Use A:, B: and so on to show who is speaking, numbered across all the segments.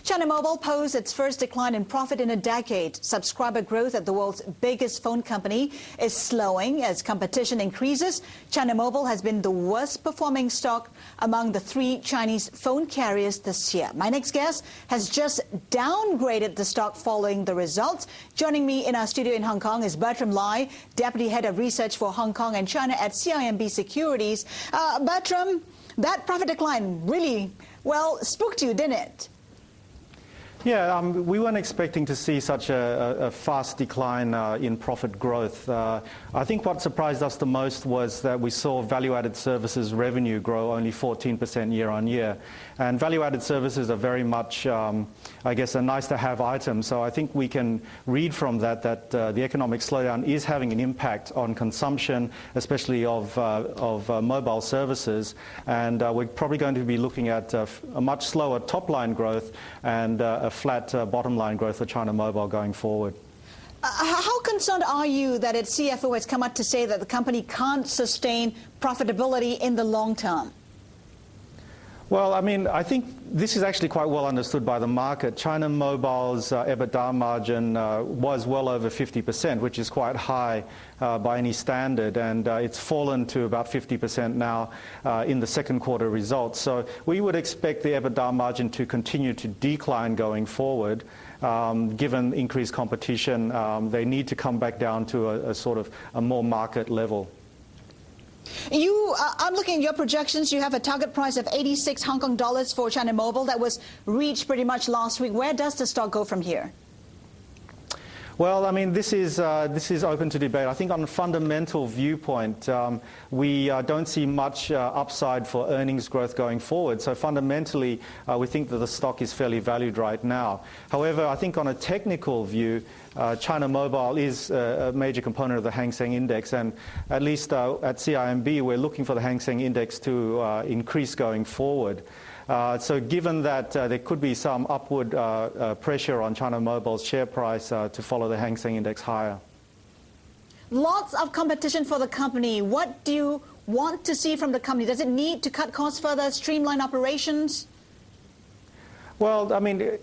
A: China Mobile posts its first decline in profit in a decade. Subscriber growth at the world's biggest phone company is slowing as competition increases. China Mobile has been the worst performing stock among the three Chinese phone carriers this year. My next guest has just downgraded the stock following the results. Joining me in our studio in Hong Kong is Bertram Lai, Deputy Head of Research for Hong Kong and China at CIMB Securities. Bertram, that profit decline really, well, spooked you, didn't it?
B: Yeah, we weren't expecting to see such a fast decline in profit growth. I think what surprised us the most was that we saw value-added services revenue grow only 14% year on year. And value-added services are very much, I guess, a nice-to-have item. So I think we can read from that the economic slowdown is having an impact on consumption, especially of mobile services. And we're probably going to be looking at a much slower top-line growth and a flat bottom-line growth for China Mobile going forward.
A: How concerned are you that its CFO has come out to say that the company can't sustain profitability in the long term?
B: Well, I mean, I think this is actually quite well understood by the market. China Mobile's Ebitda margin was well over 50%, which is quite high by any standard, and it's fallen to about 50% now in the second quarter results. So we would expect the Ebitda margin to continue to decline going forward. Given increased competition, they need to come back down to a sort of a more market level.
A: I'm looking at your projections. You have a target price of 86 Hong Kong dollars for China Mobile that was reached pretty much last week. Where does the stock go from here?
B: Well, I mean, this is open to debate. I think on a fundamental viewpoint, we don't see much upside for earnings growth going forward. So fundamentally, we think that the stock is fairly valued right now. However, I think on a technical view, China Mobile is a major component of the Hang Seng Index, and at least at CIMB, we're looking for the Hang Seng Index to increase going forward. So given that there could be some upward pressure on China Mobile's share price to follow the Hang Seng Index higher.
A: Lots of competition for the company. What do you want to see from the company? Does it need to cut costs further, streamline operations?
B: Well, I mean,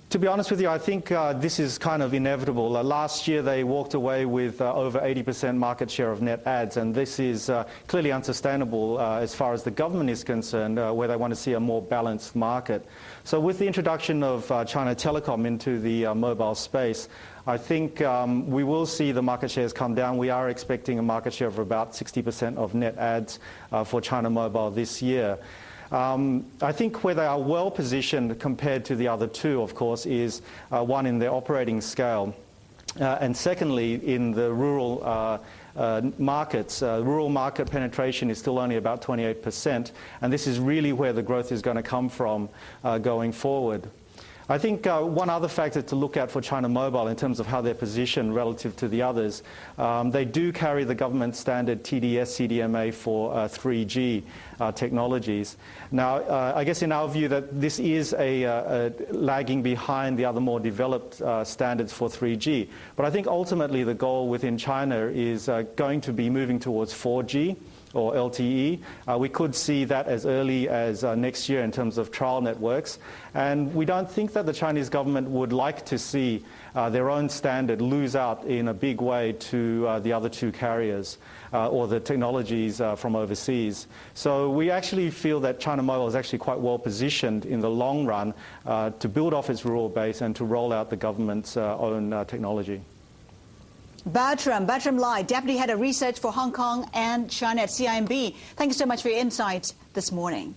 B: to be honest with you, I think this is kind of inevitable. Last year, they walked away with over 80% market share of net adds, and this is clearly unsustainable as far as the government is concerned, where they want to see a more balanced market. So with the introduction of China Telecom into the mobile space, I think we will see the market shares come down. We are expecting a market share of about 60% of net adds for China Mobile this year. I think where they are well positioned compared to the other two, of course, is one in their operating scale, and secondly, in the rural markets. Rural market penetration is still only about 28%, and this is really where the growth is going to come from going forward. I think one other factor to look at for China Mobile in terms of how they're positioned relative to the others, they do carry the government standard TDS CDMA for 3G technologies. Now, I guess in our view that this is a lagging behind the other more developed standards for 3G. But I think ultimately the goal within China is going to be moving towards 4G. Or LTE. We could see that as early as next year in terms of trial networks. And we don't think that the Chinese government would like to see their own standard lose out in a big way to the other two carriers or the technologies from overseas. So we actually feel that China Mobile is actually quite well positioned in the long run to build off its rural base and to roll out the government's own technology.
A: Bertram Lai, Deputy Head of Research for Hong Kong and China at CIMB. Thank you so much for your insights this morning.